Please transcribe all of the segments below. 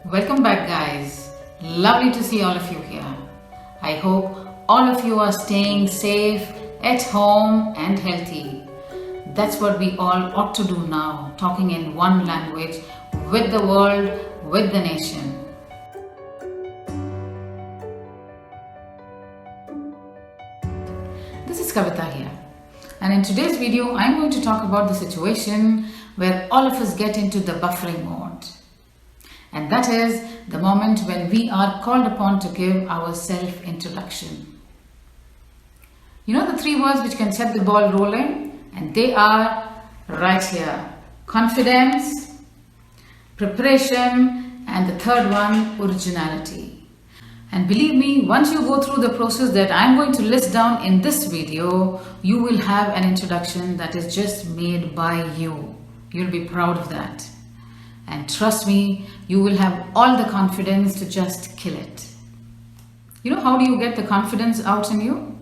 Welcome back, guys. Lovely to see all of you here. I hope all of you are staying safe at home and healthy. That's what we all ought to do now, talking in one language with the world, with the nation. This is Kavita here, and in today's video I'm going to talk about the situation where all of us get into the buffering mode. And that is the moment when we are called upon to give our self-introduction. You know the three words which can set the ball rolling? And they are right here: confidence, preparation, and the third one, originality. And believe me, once you go through the process that I'm going to list down in this video, you will have an introduction that is just made by you. You'll be proud of that. And trust me, you will have all the confidence to just kill it. You know, how do you get the confidence out in you?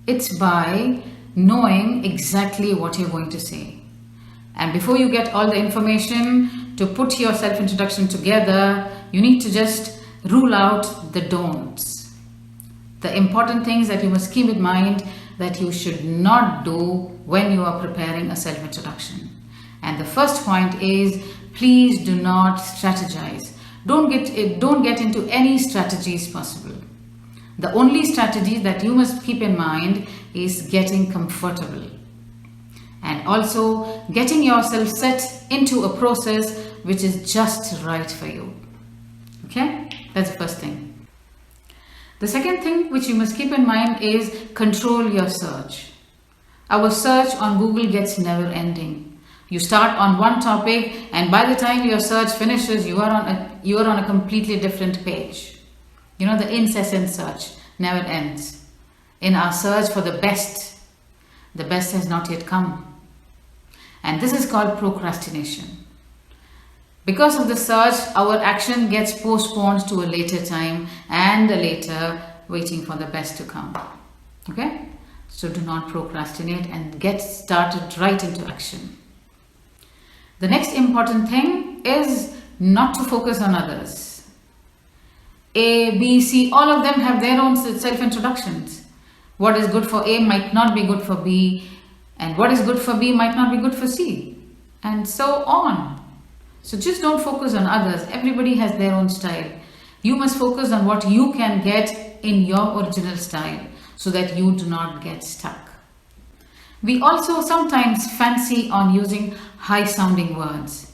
It's by knowing exactly what you're going to say. And before you get all the information to put your self-introduction together, you need to just rule out the don'ts. The important things that you must keep in mind that you should not do when you are preparing a self-introduction. And the first point is, please do not strategize. Don't get into any strategies possible. The only strategy that you must keep in mind is getting comfortable. And also getting yourself set into a process which is just right for you. Okay? That's the first thing. The second thing which you must keep in mind is control your search. Our search on Google gets never ending. You start on one topic, and by the time your search finishes, you are on a completely different page. You know, the incessant search never ends. In our search for the best has not yet come. And this is called procrastination. Because of the search, our action gets postponed to a later time and a later, waiting for the best to come. Okay? So do not procrastinate and get started right into action. The next important thing is not to focus on others. A, B, C, all of them have their own self-introductions. What is good for A might not be good for B, and what is good for B might not be good for C, and so on. So just don't focus on others. Everybody has their own style. You must focus on what you can get in your original style so that you do not get stuck. We also sometimes fancy on using high-sounding words,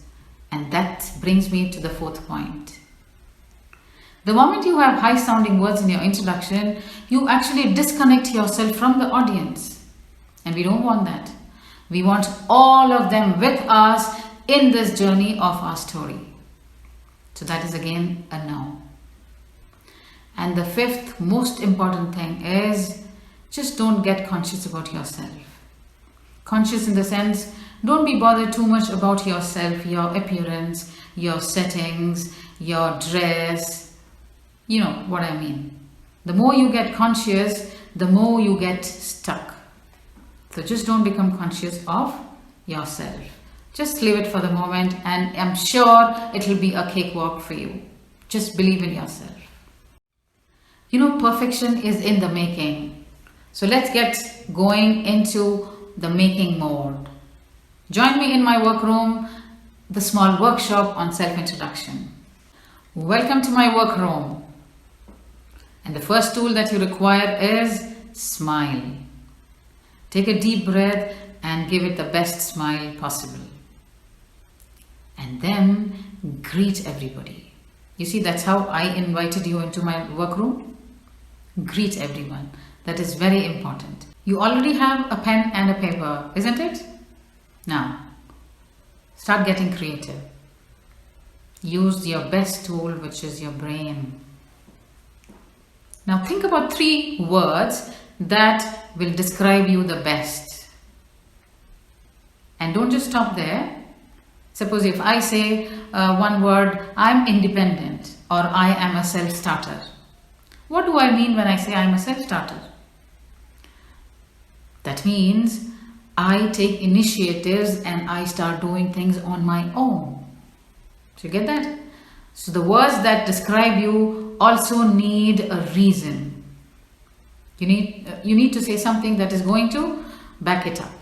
and that brings me to the fourth point. The moment you have high-sounding words in your introduction, you actually disconnect yourself from the audience, and we don't want that. We want all of them with us in this journey of our story. So that is again a no. And the fifth most important thing is just don't get conscious about yourself. Conscious in the sense, don't be bothered too much about yourself, your appearance, your settings, your dress. You know what I mean. The more you get conscious, the more you get stuck. So just don't become conscious of yourself. Just leave it for the moment, and I'm sure it will be a cakewalk for you. Just believe in yourself. You know, perfection is in the making. So let's get going into the making mode. Join me in my workroom, the small workshop on self-introduction. Welcome to my workroom. And the first tool that you require is smile. Take a deep breath and give it the best smile possible. And then greet everybody. You see, that's how I invited you into my workroom. Greet everyone. That is very important. You already have a pen and a paper, isn't it? Now, start getting creative. Use your best tool, which is your brain. Now think about 3 words that will describe you the best. And don't just stop there. Suppose if I say one word, I'm independent, or I am a self-starter. What do I mean when I say I'm a self-starter? That means I take initiatives and I start doing things on my own. So you get that? So the words that describe you also need a reason. You need to say something that is going to back it up.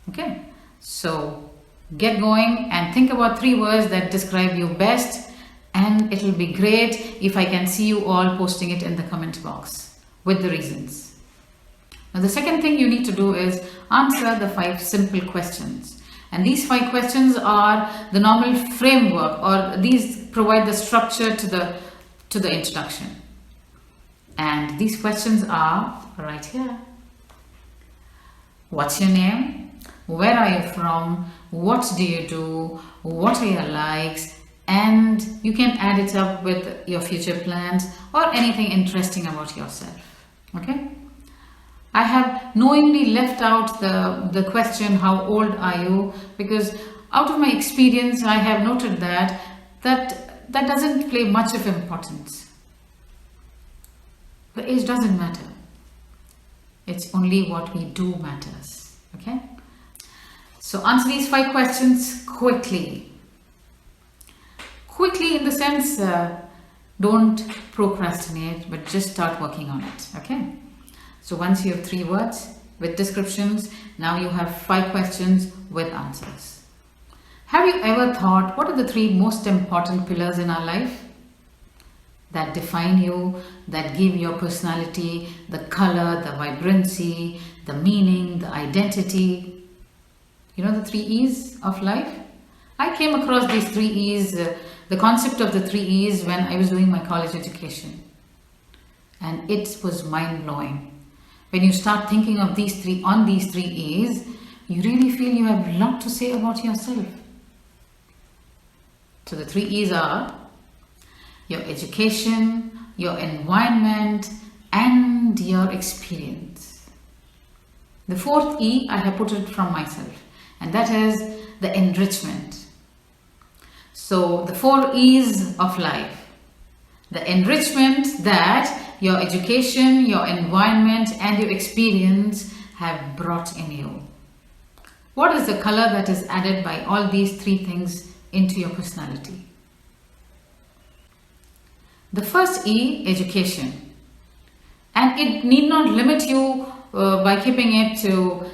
Okay, so get going and think about 3 words that describe you best, and it will be great if I can see you all posting it in the comment box with the reasons. Now the second thing you need to do is answer the 5 simple questions. And these 5 questions are the normal framework, or these provide the structure to the introduction. And these questions are right here. What's your name? Where are you from? What do you do? What are your likes? And you can add it up with your future plans or anything interesting about yourself. Okay? I have knowingly left out the question, how old are you? Because out of my experience, I have noted that doesn't play much of importance. The age doesn't matter. It's only what we do matters. Okay? So answer these 5 questions quickly. Quickly in the sense, don't procrastinate, but just start working on it. Okay? So once you have 3 words with descriptions, now you have 5 questions with answers. Have you ever thought, what are the 3 most important pillars in our life that define you, that give your personality the color, the vibrancy, the meaning, the identity? You know the 3 E's of life? I came across these 3 E's, the concept of the 3 E's when I was doing my college education. And it was mind-blowing. When you start thinking of these 3 E's, you really feel you have a lot to say about yourself. So the 3 E's are your education, your environment, and your experience. The 4th E, I have put it from myself, and that is the enrichment. So the 4 E's of life. The enrichment that your education, your environment, and your experience have brought in you. What is the color that is added by all these 3 things into your personality? The first E, education. And it need not limit you by keeping it to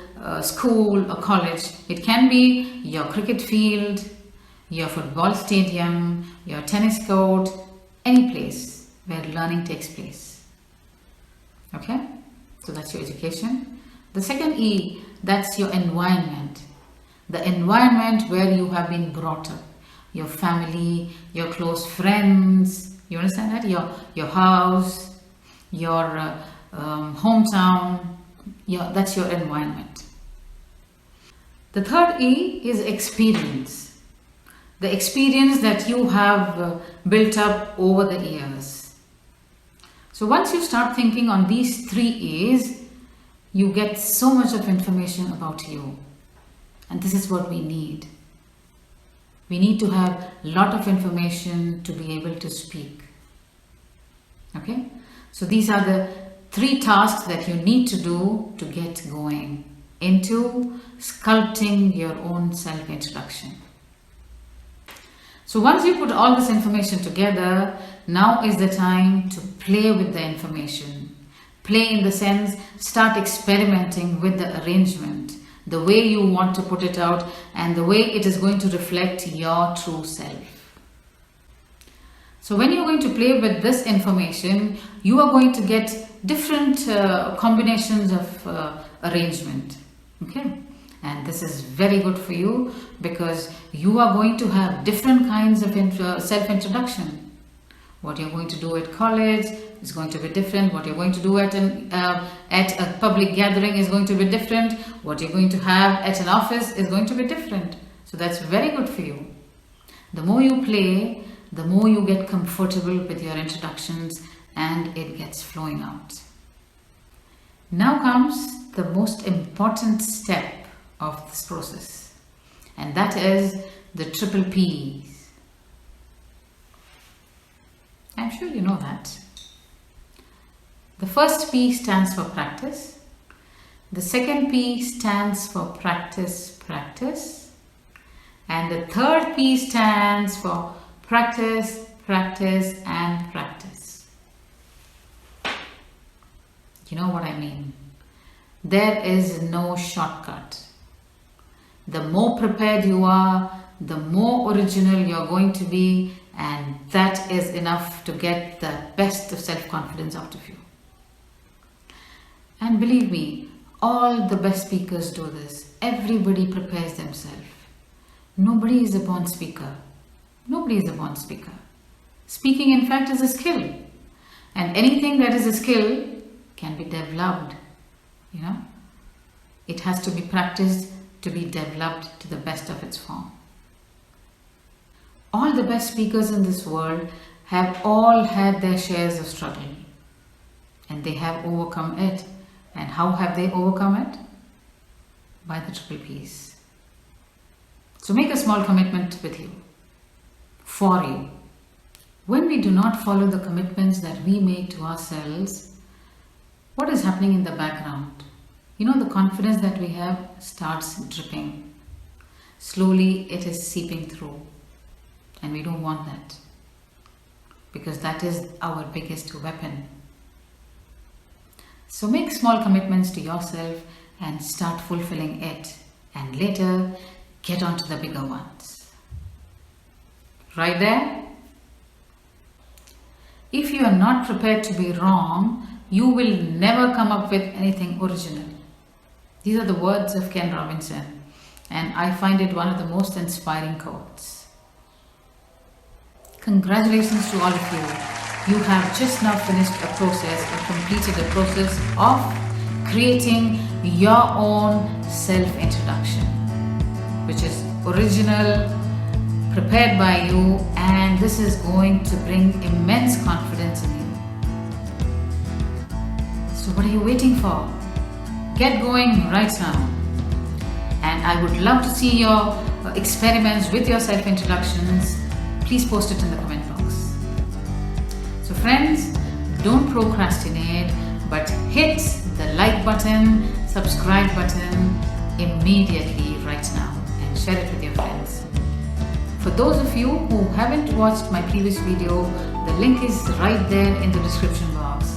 school or college. It can be your cricket field, your football stadium, your tennis court, any place where learning takes place. Okay? So that's your education. The second E, that's your environment. The environment where you have been brought up. Your family, your close friends. You understand that? Your house, your hometown. That's your environment. The third E is experience. The experience that you have built up over the years. So once you start thinking on these 3 E's, you get so much of information about you. And this is what we need. We need to have a lot of information to be able to speak. Okay? So these are the 3 tasks that you need to do to get going into sculpting your own self-introduction. So once you put all this information together, now is the time to play with the information. Play in the sense, start experimenting with the arrangement, the way you want to put it out, and the way it is going to reflect your true self. So when you're going to play with this information, you are going to get different combinations of arrangement. Okay? And this is very good for you because you are going to have different kinds of self-introduction. What you're going to do at college is going to be different. What you're going to do at a public gathering is going to be different. What you're going to have at an office is going to be different. So that's very good for you. The more you play, the more you get comfortable with your introductions and it gets flowing out. Now comes the most important step of this process, and that is the triple P's. I'm sure you know that. The first P stands for practice. The second P stands for practice. And the third P stands for practice. practice and practice. You know what I mean? There is no shortcut. The more prepared you are, the more original you're going to be, and that is enough to get the best of self-confidence out of you. And believe me, all the best speakers do this. Everybody prepares themselves. Nobody is a born speaker. Nobody is a born speaker. Speaking, in fact, is a skill. And anything that is a skill can be developed. You know, it has to be practiced to be developed to the best of its form. All the best speakers in this world have all had their shares of struggle, and they have overcome it. And how have they overcome it? By the triple P's. So make a small commitment with you, for you. When we do not follow the commitments that we make to ourselves, what is happening in the background? You know, the confidence that we have starts dripping. Slowly it is seeping through. And we don't want that. Because that is our biggest weapon. So make small commitments to yourself and start fulfilling it. And later, get on to the bigger ones. Right there? If you are not prepared to be wrong, you will never come up with anything original. These are the words of Ken Robinson, and I find it one of the most inspiring quotes. Congratulations to all of you. You have just now finished a process or completed a process of creating your own self-introduction, which is original, prepared by you, and this is going to bring immense confidence in you. So what are you waiting for? Get going right now. And I would love to see your experiments with your self-introductions. Please post it in the comment box. So friends, don't procrastinate, but hit the like button, subscribe button immediately right now and share it with your friends. For those of you who haven't watched my previous video, the link is right there in the description box.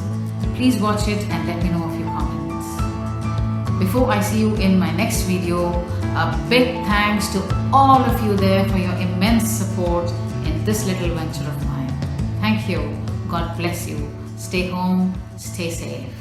Please watch it and let me know of your comments. Before I see you in my next video, a big thanks to all of you there for your immense support in this little venture of mine. Thank you. God bless you. Stay home, stay safe.